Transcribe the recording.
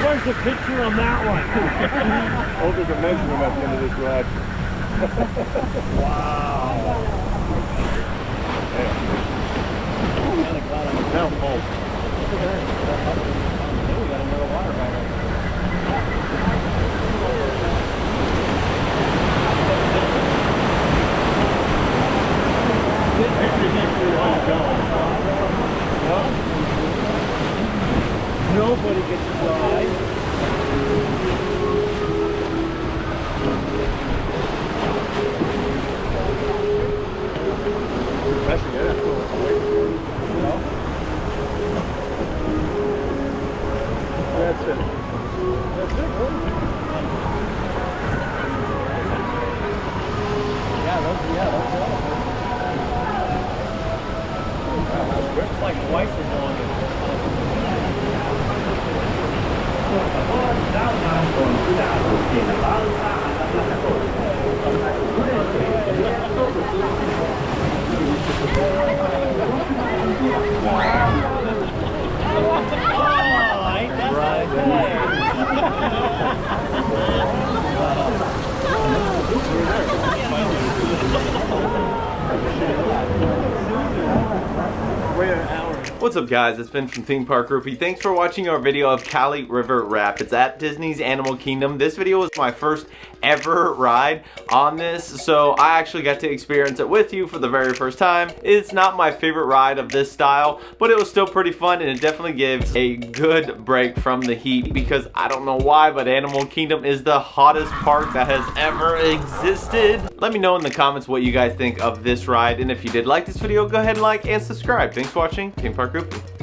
Where's the picture on that one? Oh, there's a measurement at the end of this ride. Wow. Now full. We got another water bag. Nobody gets to drive. Messing it up. That's it. What's up guys, it's Ben from Theme Park Groupie. Thanks for watching our video of Kali River Rapids at Disney's Animal Kingdom. This video was my first ever ride on this, so I actually got to experience it with you for the very first time. It's not my favorite ride of this style, but it was still pretty fun, and it definitely gives a good break from the heat, because I don't know why, but Animal Kingdom is the hottest park that has ever existed. Let me know in the comments what you guys think of this ride, and if you did like this video, go ahead and like and subscribe. Thanks for watching Theme Park Groupie.